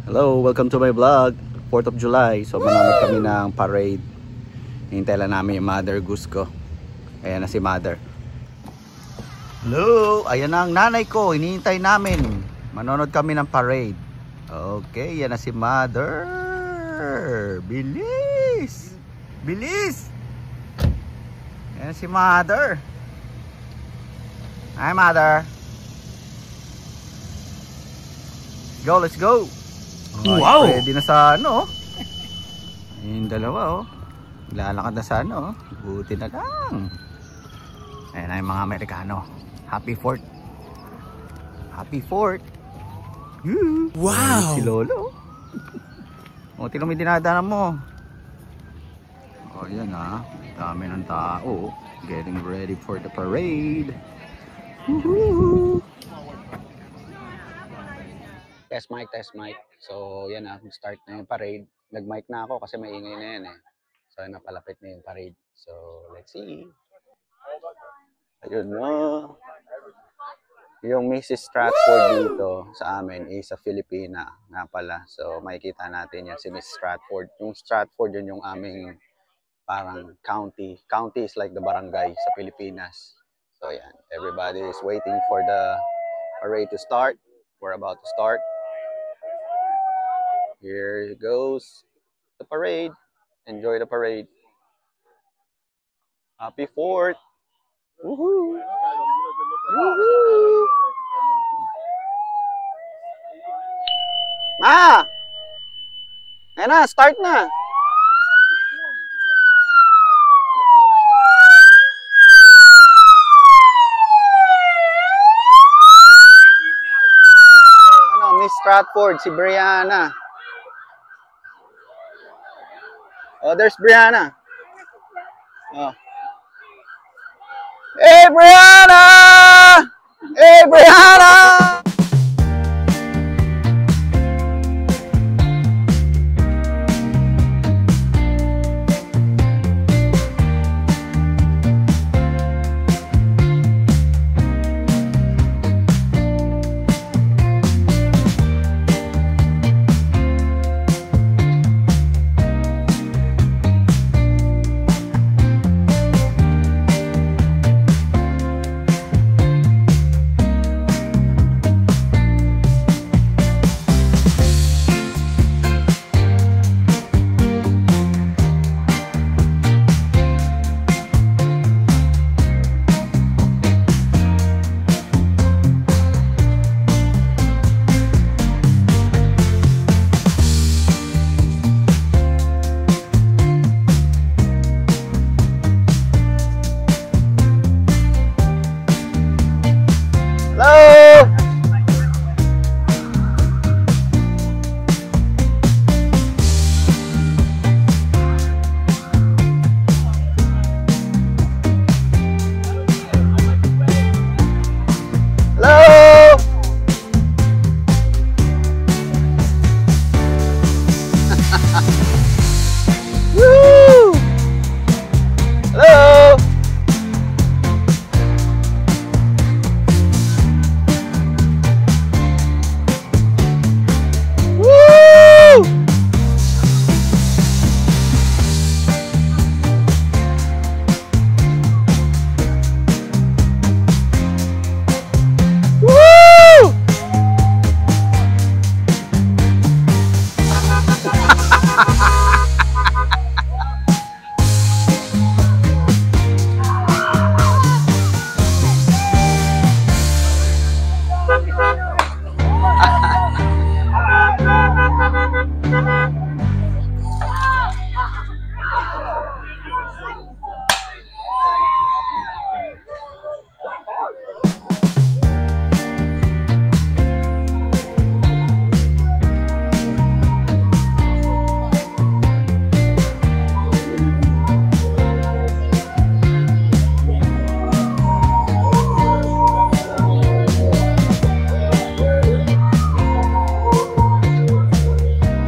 Hello, welcome to my vlog. 4th of July. So manonood kami ng parade. Hintay lang namin yung Mother Goose ko. Ayan na si Mother. Hello, ayan na ang nanay ko. Hinihintay namin. Manonood kami ng parade. Okay, yan na si Mother. Bilis! Bilis! Ayan na si Mother. Hi, Mother. Go, let's go. Okay, wow! Pwede na sa ano. Yung dalawa oh. Lalakad na sa ano. Buti na lang. Ayan na yung mga Amerikano. Happy 4th. Happy 4th. Wow! Si Lolo. O, tingnan mo yung dinadanan mo. O, yan ha. Dami ng tao. Getting ready for the parade. Woohoo! Test mic, test mic. So, yan na. Start na yung parade. Nag-mic na ako kasi maingay na yan eh. So, napalapit na yung parade. So, let's see. Ayun na. Yung Mrs. Stratford dito sa amin is a Filipina nga pala. So, makikita natin yan si Miss Stratford. Yung Stratford, yun yung aming parang county. County is like the barangay sa Pilipinas. So, yan. Everybody is waiting for the parade to start. We're about to start. Here goes the parade. Enjoy the parade. Happy 4th! Woohoo! Woohoo! Ma! Ayan na, start na! Ano, Miss Stratford, si Brianna. Oh, there's Brianna. Oh. Hey, Brianna! Hey, Brianna!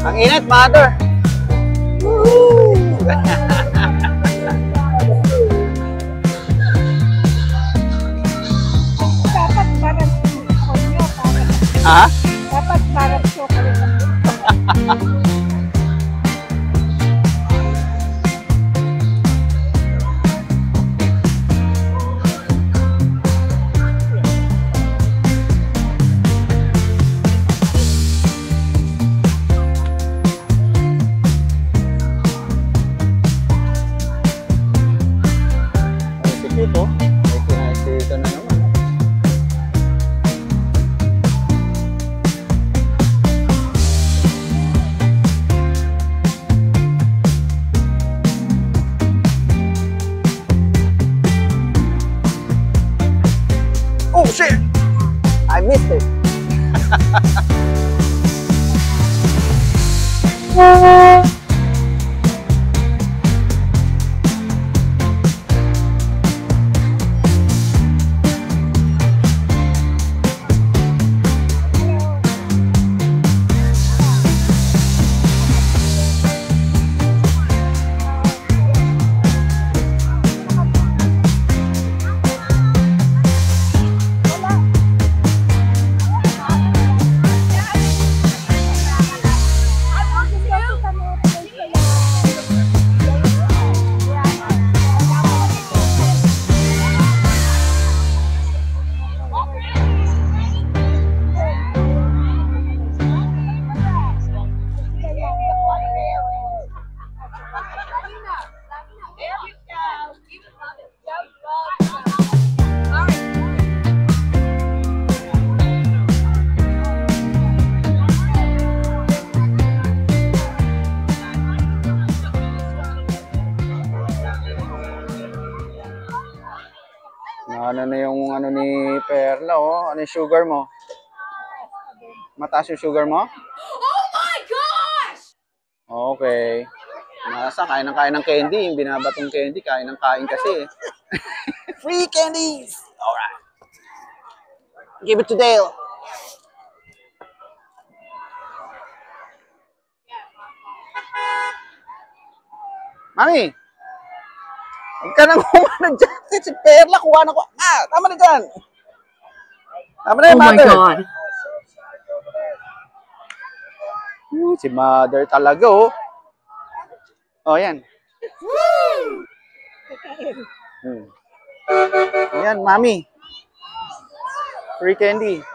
Ang init, Mother. Dapat balance ko nyo. Ha? Dapat balance ko kayo. Ano na yung ano ni Perla, oh? Ano yung sugar mo? Mataas yung sugar mo? Oh my gosh! Okay. Nasa, kain ng candy. Yung binabatong candy, kain ng kain kasi. Free candies! Alright. Give it to Dale. Mami! Huwag ka nang kumano dyan. Si Perla, kuha na ko. Ah, tama na dyan. Tama na yung Oh my mother. God. Si mother talaga, oh. Oh, yan. Yan, mami. Free candy.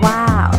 Wow.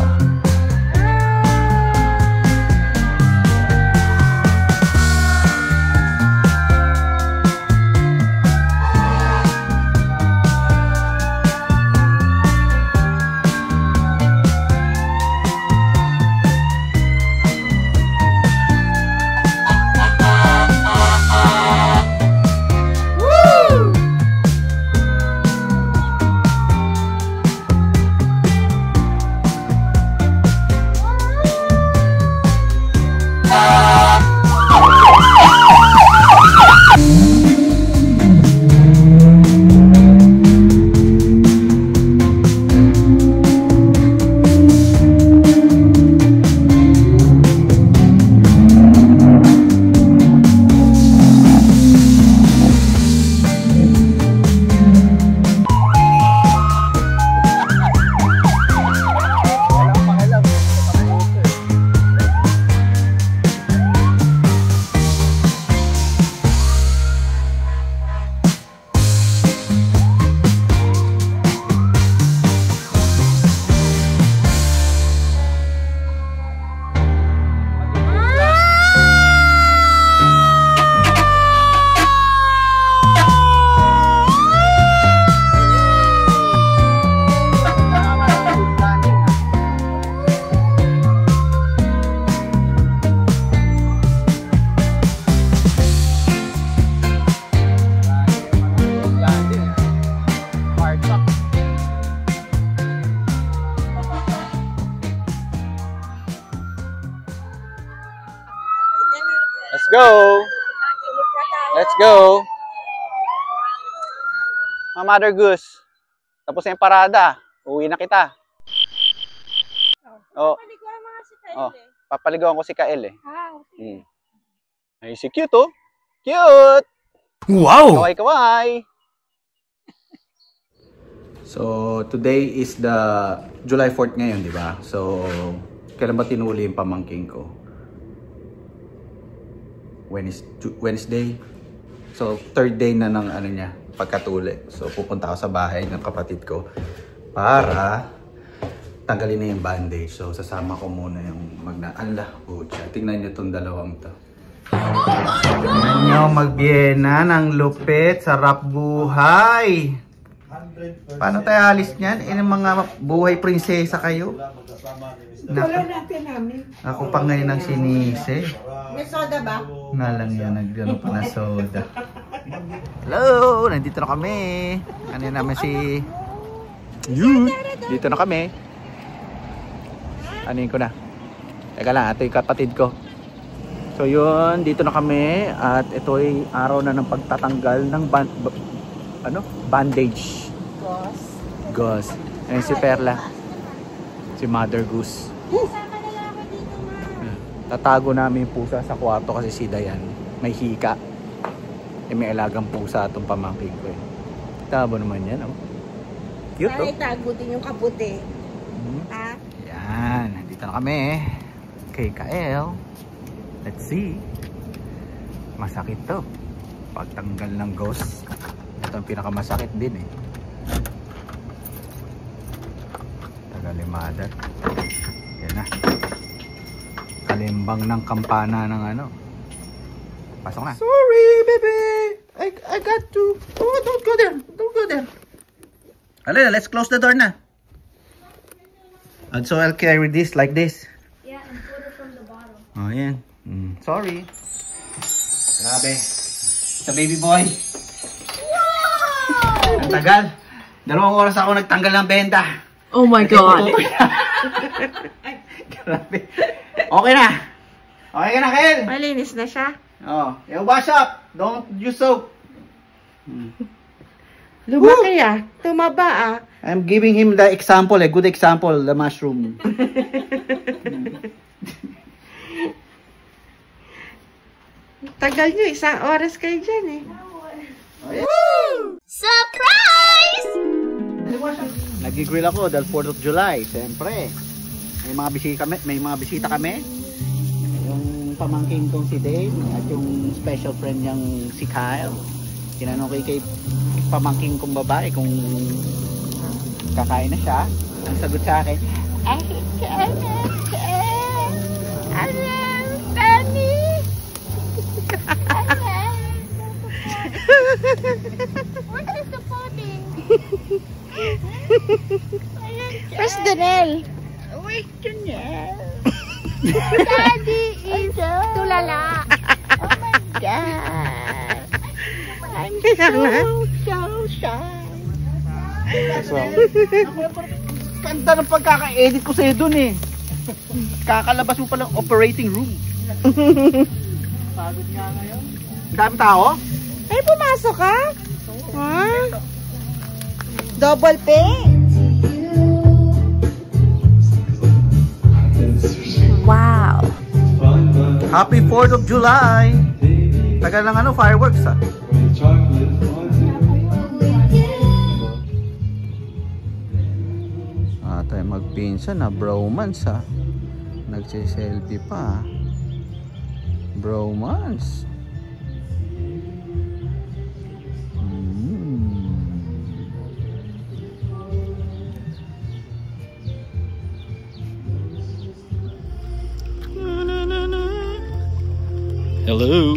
Let's go. Let's go. Mother Goose. Tapos na yung parada. Uwi na kita. Oh. Oh, papaligawan ko si Kael eh. Ay, si cute oh. Cute! Wow! Kaway-kaway! So, today is the July 4th ngayon, di ba? So, kailan ba tinuli yung pamangking ko? Wednesday. So, third day na ng ano niya, pagkatuli. So, pupunta ako sa bahay ng kapatid ko para tanggalin na yung bandage. So, sasama ko muna yung Allah, pucha. Tingnan nyo itong dalawang to. Tingnan nyo, mag-Vienna ng lupit. Sarap buhay. Paano tayo alis niyan? Yung mga buhay prinsesa kayo. Wala natin namin. Ako pa ngayon ang sinise. May soda ba? Na lang yan, nagano pa na soda. Hello! Nandito na kami. Ano naman si... Yun! Dito na kami. Anin ko na. Teka lang, ito yung kapatid ko. So yun, dito na kami. At ito ay araw na ng pagtatanggal ng bandage. Gauze. Ayan si Perla. Si Mother Goose. Tatago namin yung pusa sa kwarto kasi si Dayan may hika. May alagang pusa itong pamangkin ko eh. Tabo naman yan. Oh. Cute oh. Ay, tago din yung kaputi. Ha? Yan. Nandito na kami. Kay Kael. Let's see. Masakit to. Pagtanggal ng gauze. Ito ang pinakamasakit din eh. Tagalimadat. Yan na. Kalimbang ng kampana ng ano. Pasok na. Sorry, baby. I got to. Oh, don't go there. Don't go there. Alina, let's close the door na. And so I'll carry this like this. Yeah, and put it from the bottom. Oh, yan. Sorry. Grabe. Sa baby boy. Wow! Ang tagal. 2 oras ako nagtanggal ng benta. Oh my God. Grabe. Okay na. Okay ka na, Kel. Malinis na siya. Oh, you wash up. Don't use soap. Lumaki ah. Tumaba ah. I'm giving him the example, a good example, the mushroom. Tagal nyo, 1 oras kayo dyan eh. Surprise! Nag-grill ako dahil 4th of July, siyempre. May mga bisita kami. Yung pamangkin kong si Dave at yung special friend niyang si Kyle. Tinanong ko kay pamangkin kong babae kung kakain na siya. Ang sagot sa akin, What is the pudding? Where's Danelle? wait ka niya. Daddy is tulala. Oh my God. I'm so shy. Ganda ng pagkaka-edit ko sa'yo dun eh. Kakalabas mo palang operating room. Pagod nga ngayon. Dami tao? Ay, pumasok ka? Ha? Double pay? Wow. Happy 4th of July! Tagal ng ano, fireworks ah. Tayo magpinsan na bromance ah. Nagsiselfie pa ah. Bromance. Hello.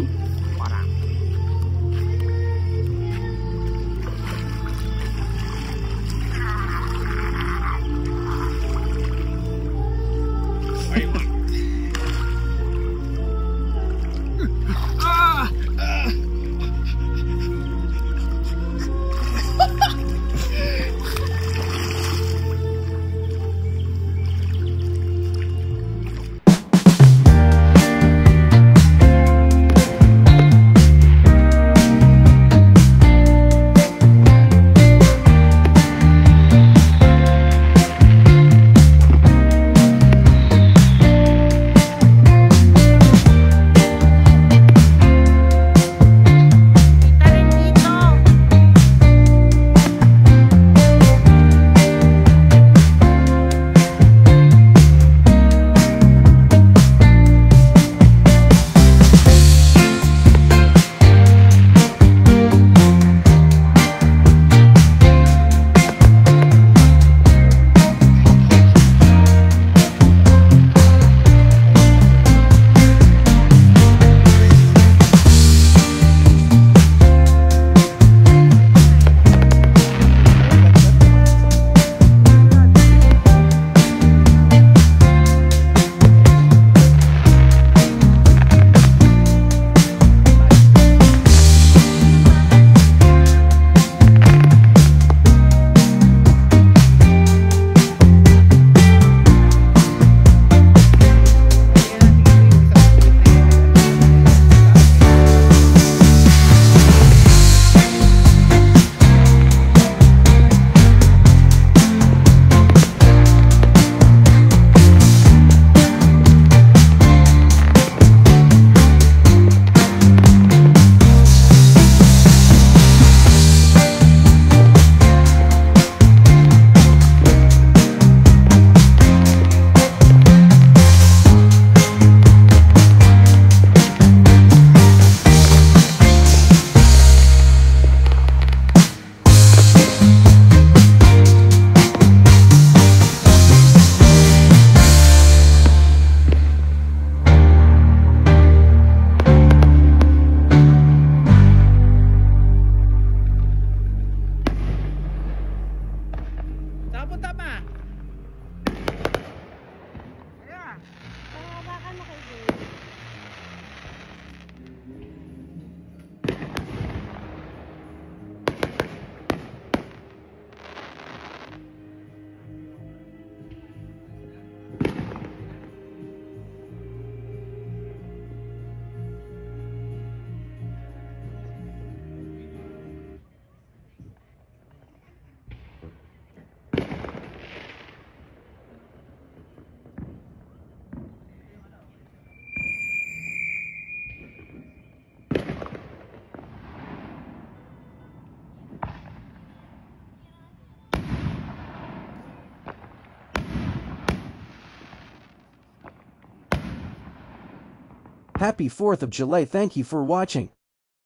Happy 4th of July. Thank you for watching.